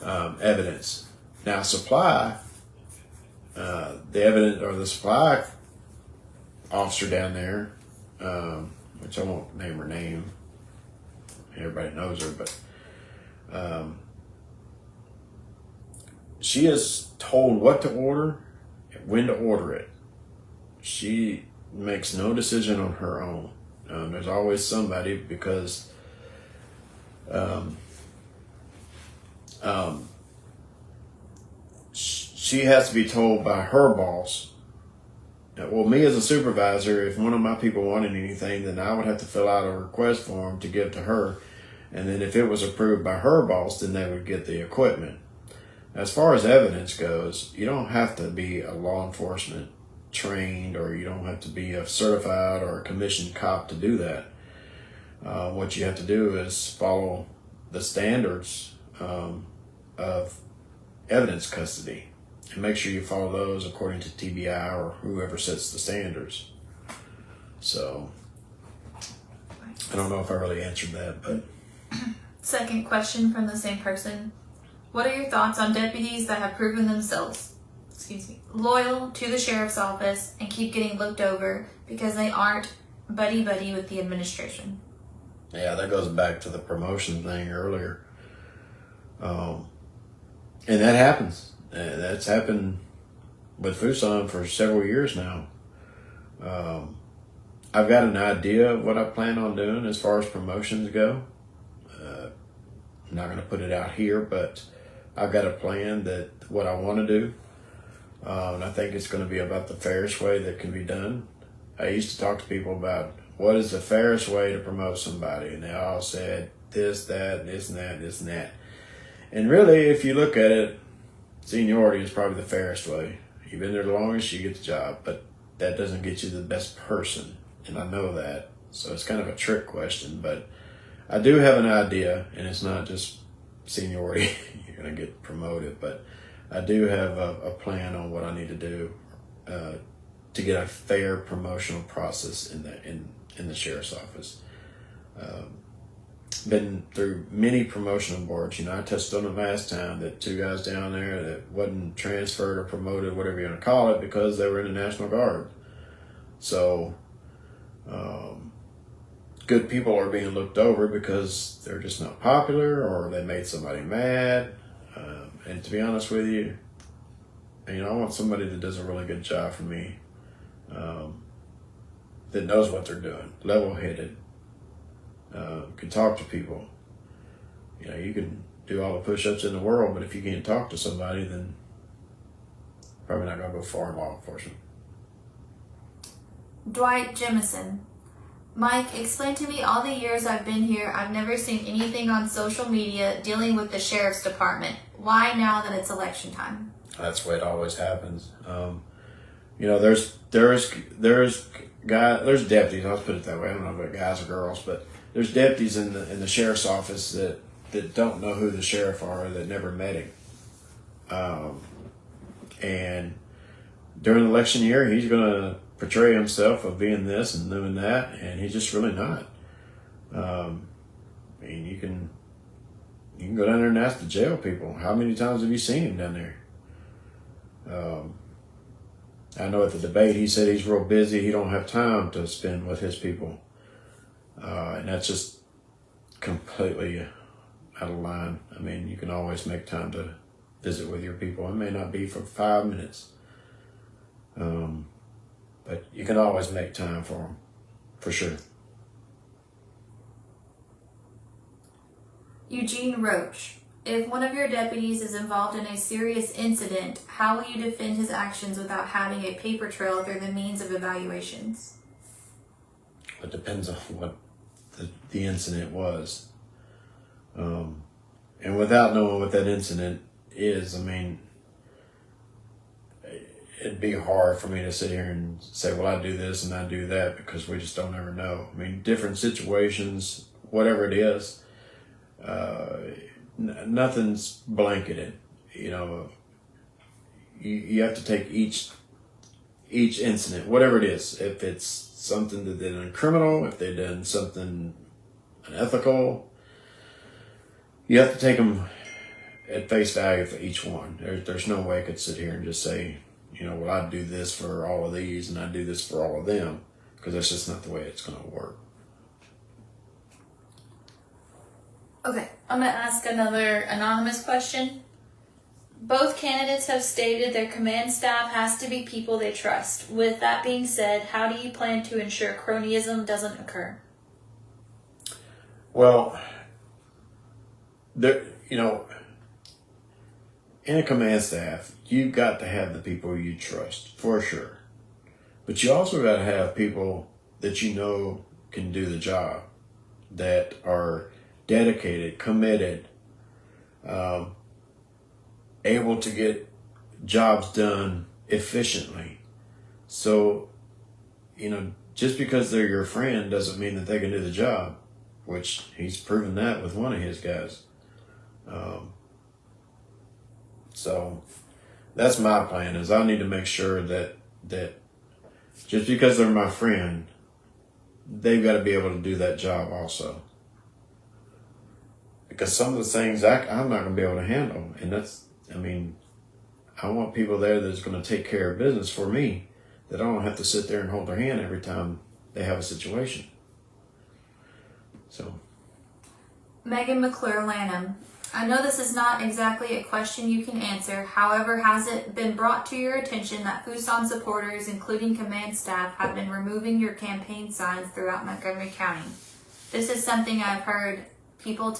evidence. Now, supply, the evidence or the supply officer down there, which I won't name her name. Everybody knows her, but she is told what to order and when to order it. She makes no decision on her own. There's always somebody, because she has to be told by her boss. Well, me as a supervisor, if one of my people wanted anything, then I would have to fill out a request form to give to her. And then if it was approved by her boss, then they would get the equipment. As far as evidence goes, you don't have to be a law enforcement trained, or you don't have to be a certified or a commissioned cop to do that. What you have to do is follow the standards of evidence custody, and make sure you follow those according to TBI or whoever sets the standards. So I don't know if I really answered that, but. Second question from the same person. What are your thoughts on deputies that have proven themselves, loyal to the sheriff's office and keep getting looked over because they aren't buddy-buddy with the administration? Yeah, that goes back to the promotion thing earlier. And that happens. That's happened with Fuson for several years now. I've got an idea of what I plan on doing as far as promotions go. I'm not going to put it out here, but I've got a plan that what I want to do. And I think it's going to be about the fairest way that can be done. I used to talk to people about what is the fairest way to promote somebody, and they all said this, that, this, and that, this, and that. And really, if you look at it, seniority is probably the fairest way. You've been there the longest, you get the job, but that doesn't get you the best person, and I know that. So it's kind of a trick question, but I do have an idea, and it's not just seniority, you're going to get promoted, but I do have a plan on what I need to do to get a fair promotional process in the sheriff's office. Been through many promotional boards. I touched on it last time that 2 guys down there that wasn't transferred or promoted, whatever you're going to call it, because they were in the National Guard. So good people are being looked over because they're just not popular or they made somebody mad. And to be honest with you, I want somebody that does a really good job for me, that knows what they're doing, level-headed, can talk to people. You can do all the push-ups in the world, but if you can't talk to somebody, then probably not going to go far in law enforcement. Dwight Jemison. Mike, explain to me, all the years I've been here, I've never seen anything on social media dealing with the sheriff's department. Why now that it's election time? That's the way it always happens. There's deputies. Let's put it that way. I don't know if they're guys or girls, but there's deputies in the sheriff's office that don't know who the sheriff are, that never met him. And during election year, he's going to portray himself of being this and doing that, and he's just really not. You can go down there and ask the jail people, how many times have you seen him down there? I know at the debate he said he's real busy, he don't have time to spend with his people, and that's just completely out of line. You can always make time to visit with your people. It may not be for 5 minutes, but you can always make time for them, for sure. Eugene Roach. If one of your deputies is involved in a serious incident, how will you defend his actions without having a paper trail through the means of evaluations? It depends on what the incident was. And without knowing what that incident is, it'd be hard for me to sit here and say, well, I do this and I do that, because we just don't ever know. Different situations, whatever it is, nothing's blanketed. You have to take each incident, whatever it is. If it's something that they done criminal, if they done something unethical, you have to take them at face value for each one. There's no way I could sit here and just say, well, I do this for all of these and I do this for all of them, because that's just not the way it's going to work. Okay, I'm going to ask another anonymous question. Both candidates have stated their command staff has to be people they trust. With that being said, how do you plan to ensure cronyism doesn't occur? Well, in a command staff, you've got to have the people you trust, for sure. But you also got to have people that can do the job, that are dedicated, committed, able to get jobs done efficiently. So, just because they're your friend doesn't mean that they can do the job, which he's proven that with one of his guys. So that's my plan, is I need to make sure that just because they're my friend, they've got to be able to do that job also. Because some of the things I'm not going to be able to handle. And I want people there that's going to take care of business for me, that I don't have to sit there and hold their hand every time they have a situation. So. Megan McClure Lanham. I know this is not exactly a question you can answer. However, has it been brought to your attention that Fuson supporters, including command staff, have been removing your campaign signs throughout Montgomery County? This is something I've heard people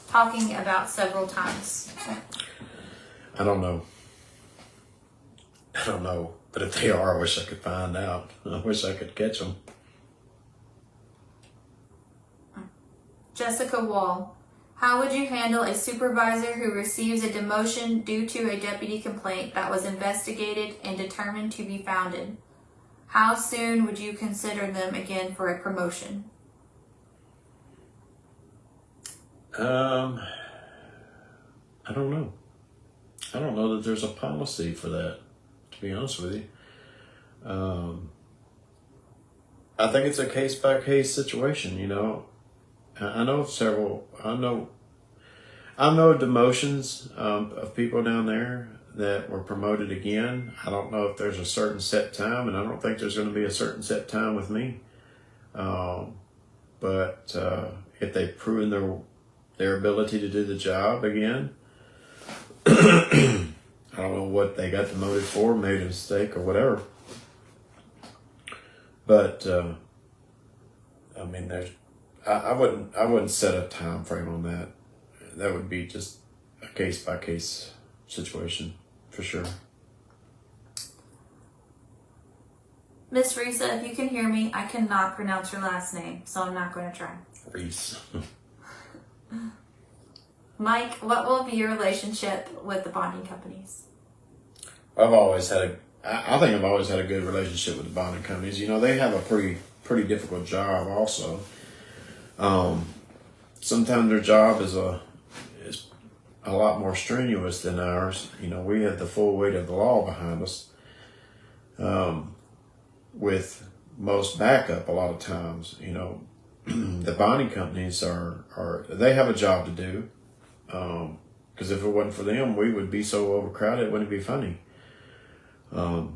talking about several times. I don't know. But if they are, I wish I could find out. I wish I could catch them. Jessica Wall. How would you handle a supervisor who receives a demotion due to a deputy complaint that was investigated and determined to be founded? How soon would you consider them again for a promotion? I don't know. I don't know that there's a policy for that, to be honest with you. I think it's a case by case situation. You know, I know several. I know demotions of people down there that were promoted again. I don't know if there's a certain set time, and I don't think there's going to be a certain set time with me. But if they've proven their ability to do the job again, I don't know what they got demoted for, made a mistake or whatever. But I mean, I wouldn't set a time frame on that. That would be just a case by case situation for sure. Miss Risa, if you can hear me, I cannot pronounce your last name, so I'm not going to try. Reese. Mike, what will be your relationship with the bonding companies? I think I've always had a good relationship with the bonding companies. You know, they have a pretty difficult job also. Sometimes their job is a lot more strenuous than ours. You know, we have the full weight of the law behind us. With most backup a lot of times, you know, the bonding companies they have a job to do. Because if it wasn't for them, we would be so overcrowded, it wouldn't be funny. I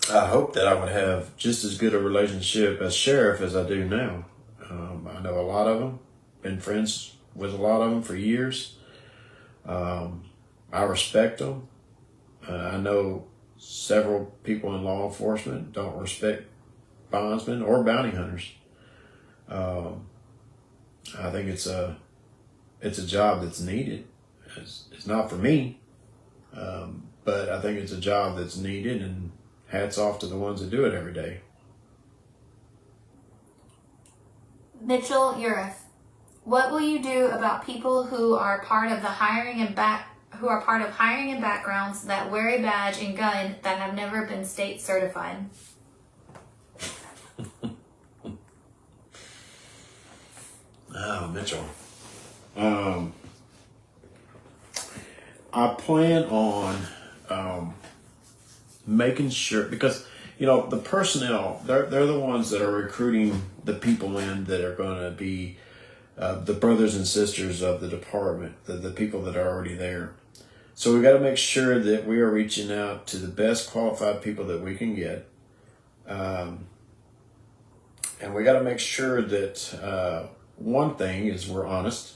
hope that I would have just as good a relationship as sheriff as I do now. I know a lot of them, been friends with a lot of them for years. I respect them. I know several people in law enforcement don't respect bondsmen or bounty hunters. I think it's a job that's needed. It's not for me, but I think it's a job that's needed, and hats off to the ones that do it every day. Mitchell Uriff, what will you do about people who are part of hiring and backgrounds that wear a badge and gun that have never been state certified? Oh, Mitchell. I plan on making sure, because you know the personnel, they're the ones that are recruiting the people in that are going to be the brothers and sisters of the department, the people that are already there. So we got to make sure that we are reaching out to the best qualified people that we can get, and we got to make sure that one thing is we're honest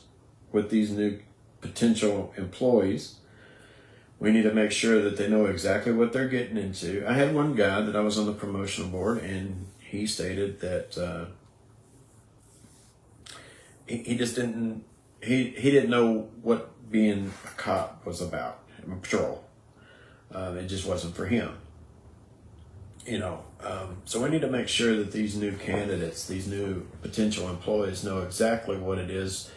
with these new potential employees. We need to make sure that they know exactly what they're getting into. I had one guy that I was on the promotional board, and he stated that he just didn't know what being a cop was about, a patrol. It just wasn't for him. You know, so we need to make sure that these new candidates, these new potential employees, know exactly what it is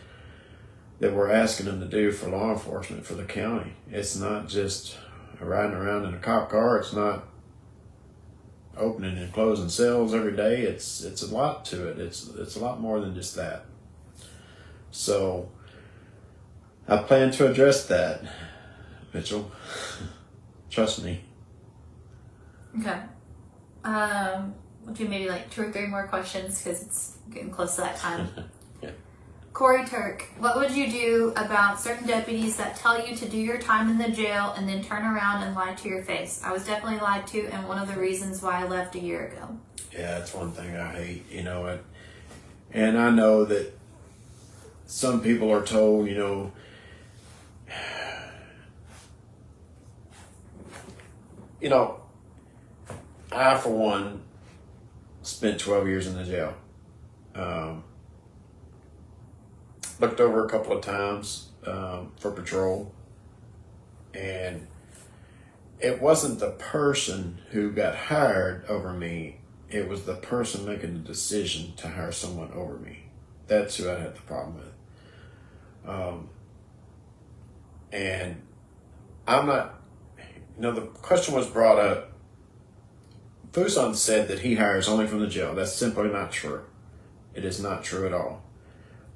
that we're asking them to do for law enforcement, for the county. It's not just riding around in a cop car. It's not opening and closing cells every day. It's a lot to it. It's a lot more than just that. So I plan to address that, Mitchell. Trust me. Okay. We'll do maybe like 2 or 3 more questions because it's getting close to that time. Yeah. Corey Turk, what would you do about certain deputies that tell you to do your time in the jail and then turn around and lie to your face? I was definitely lied to, and one of the reasons why I left a year ago. Yeah, that's one thing I hate, you know. And I know that some people are told, you know, I, for one, spent 12 years in the jail. Looked over a couple of times for patrol, and it wasn't the person who got hired over me. It was the person making the decision to hire someone over me. That's who I had the problem with. And I'm not, the question was brought up. Fuson said that he hires only from the jail. That's simply not true. It is not true at all.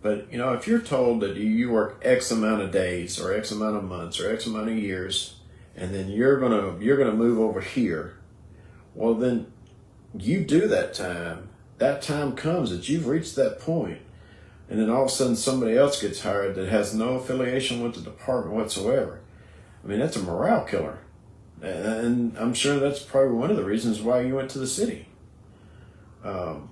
But, if you're told that you work X amount of days or X amount of months or X amount of years, and then you're gonna move over here, Well, then you do that time. That time comes that you've reached that point, and then all of a sudden somebody else gets hired that has no affiliation with the department whatsoever. I mean, that's a morale killer. And I'm sure that's probably one of the reasons why you went to the city. And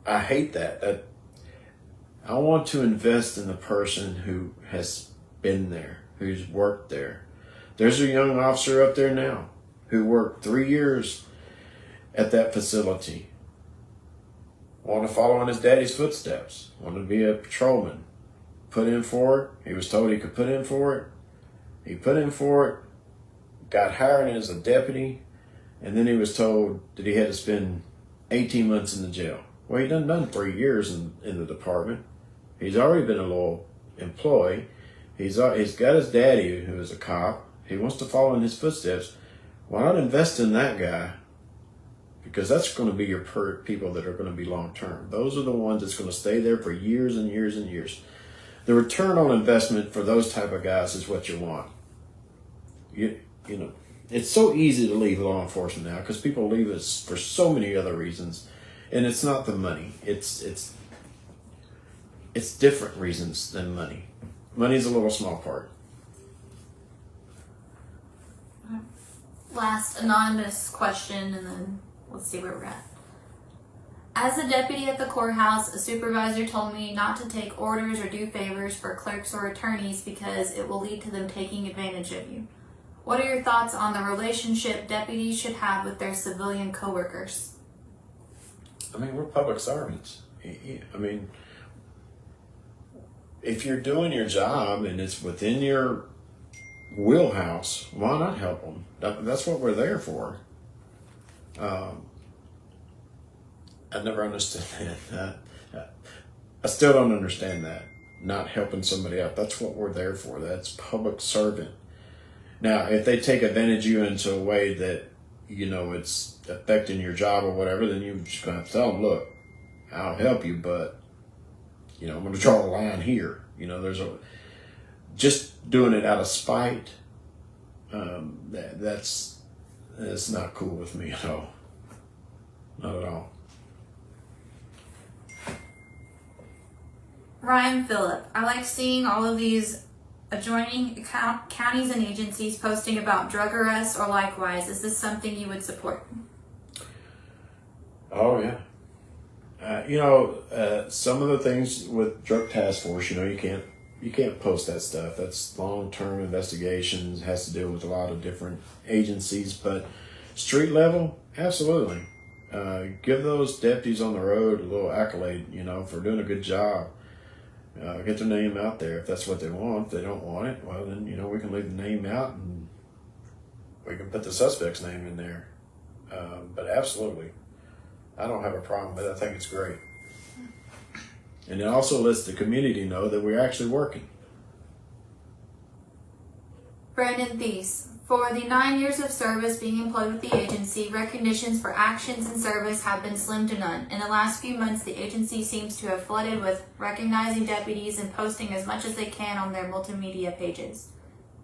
I hate that. I want to invest in the person who has been there, who's worked there. There's a young officer up there now who worked 3 years at that facility. Wanted to follow in his daddy's footsteps. Wanted to be a patrolman. Put in for it. He was told he could put in for it. He put in for it. Got hired as a deputy. And then he was told that he had to spend 18 months in the jail. Well, he done 3 years in the department. He's already been a loyal employee. He's got his daddy who is a cop. He wants to follow in his footsteps. Why not invest in that guy? Because that's going to be your people that are going to be long term. Those are the ones that's going to stay there for years and years and years. The return on investment for those type of guys is what you want. You know, it's so easy to leave law enforcement now because people leave us for so many other reasons, and it's not the money. It's different reasons than money. Money's a little small part. Last anonymous question, and then let's see where we're at. As a deputy at the courthouse, a supervisor told me not to take orders or do favors for clerks or attorneys because it will lead to them taking advantage of you. What are your thoughts on the relationship deputies should have with their civilian coworkers? I mean, we're public servants. I mean, if you're doing your job and it's within your wheelhouse, why not help them? That's what we're there for. I never understood that. I still don't understand that. Not helping somebody out. That's what we're there for. That's public servant. Now, if they take advantage of you into a way that, it's affecting your job or whatever, then you're just going to have to tell them, look, I'll help you, but, I'm going to draw the line here. Just doing it out of spite, that's not cool with me at all. Not at all. Ryan Phillip, I like seeing all of these adjoining counties and agencies posting about drug arrests or likewise. Is this something you would support? Oh, yeah. Some of the things with drug task force, you can't post that stuff. That's long-term investigations, has to deal with a lot of different agencies, but street level, absolutely. Give those deputies on the road a little accolade, for doing a good job. Get their name out there if that's what they want. If they don't want it, well then, we can leave the name out and we can put the suspect's name in there. But absolutely, I don't have a problem with it. I think it's great. And it also lets the community know that we're actually working. Brandon Thies, for the 9 years of service being employed with the agency, recognitions for actions and service have been slim to none. In the last few months, the agency seems to have flooded with recognizing deputies and posting as much as they can on their multimedia pages.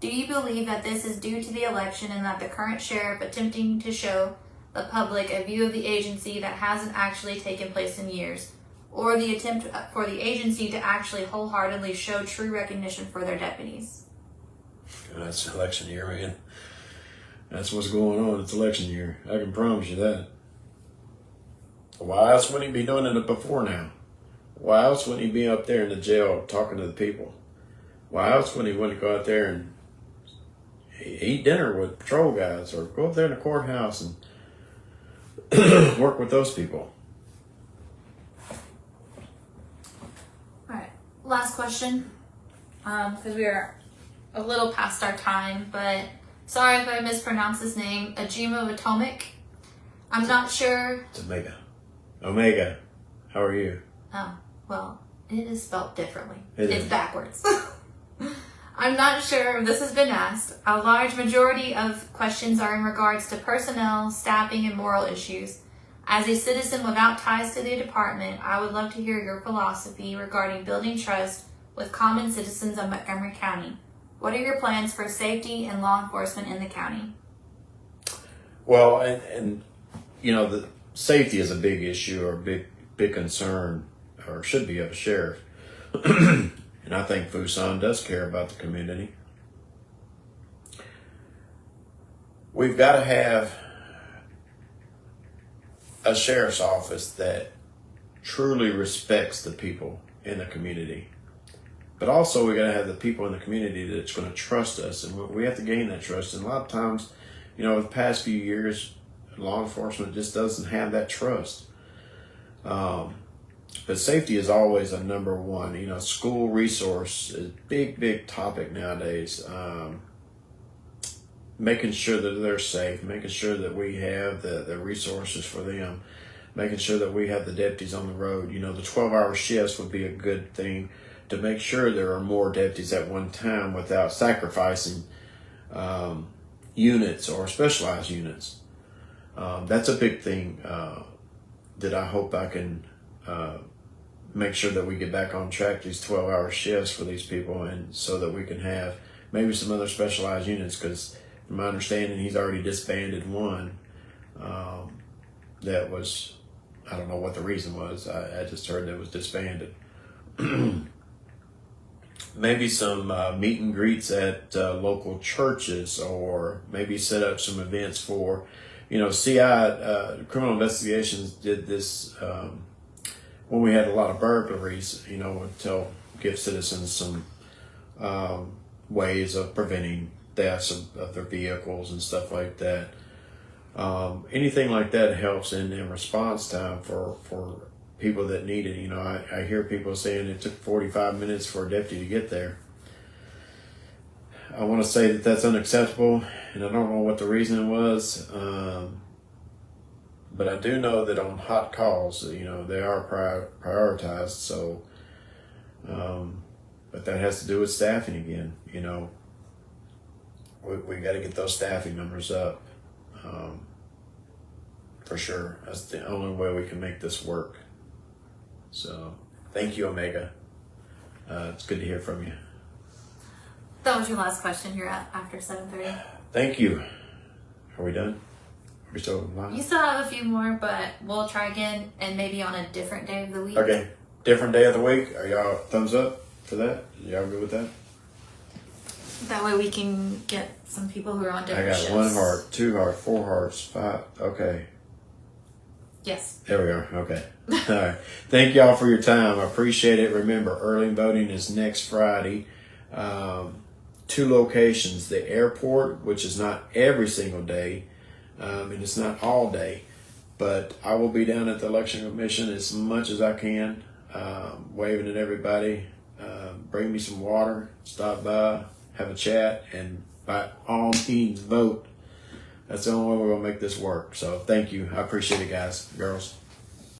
Do you believe that this is due to the election and that the current sheriff attempting to show the public a view of the agency that hasn't actually taken place in years, or the attempt for the agency to actually wholeheartedly show true recognition for their deputies? That's election year, man. That's what's going on. It's election year. I can promise you that. Why else wouldn't he be doing it before now? Why else wouldn't he be up there in the jail talking to the people? Why else wouldn't he want to go out there and eat dinner with patrol guys or go up there in the courthouse and work with those people? All right, last question, because we are a little past our time, but sorry if I mispronounced his name. Ajima Vatomic. I'm not sure. It's Omega. Omega, how are you? Oh, well, it is spelled differently. It's is backwards. I'm not sure if this has been asked. A large majority of questions are in regards to personnel, staffing, and moral issues. As a citizen without ties to the department, I would love to hear your philosophy regarding building trust with common citizens of Montgomery County. What are your plans for safety and law enforcement in the county? Well, and the safety is a big issue or a big concern, or should be, of a sheriff. And I think Fuson does care about the community. We've got to have a sheriff's office that truly respects the people in the community. But also we got to have the people in the community that's going to trust us, and we have to gain that trust. And a lot of times, the past few years, law enforcement just doesn't have that trust. But safety is always a number one. School resource is a big topic nowadays. Making sure that they're safe, making sure that we have the resources for them, making sure that we have the deputies on the road. The 12-hour shifts would be a good thing to make sure there are more deputies at one time without sacrificing units or specialized units. That's a big thing that I hope I can make sure that we get back on track, these 12-hour shifts for these people, and so that we can have maybe some other specialized units, because from my understanding, he's already disbanded one that was, I don't know what the reason was. I just heard that it was disbanded. Maybe some meet and greets at local churches, or maybe set up some events for, CI, Criminal Investigations did this when we had a lot of burglaries, give citizens some ways of preventing thefts of their vehicles and stuff like that. Anything like that helps in response time for people that need it. I hear people saying it took 45 minutes for a deputy to get there. I want to say that that's unacceptable, and I don't know what the reason was. But I do know that on hot calls, they are prioritized. So, but that has to do with staffing again. We got to get those staffing numbers up, for sure. That's the only way we can make this work. So, thank you, Omega. It's good to hear from you. That was your last question. You're at after 7:30. Thank you. Are we done? Are we still live? You still have a few more, but we'll try again, and maybe on a different day of the week. Okay. Different day of the week. Are y'all thumbs up for that? Y'all good with that? That way we can get some people who are on I different got shifts. 1 heart, 2 heart, 4 hearts, 5. Okay. Yes. There we are. Okay. All right. Thank y'all for your time. I appreciate it. Remember, early voting is next Friday. 2 locations. The airport, which is not every single day, and it's not all day, but I will be down at the election commission as much as I can, waving at everybody. Bring me some water, stop by, have a chat, and by all means vote. That's the only way we're going to make this work. So thank you. I appreciate it, guys, girls.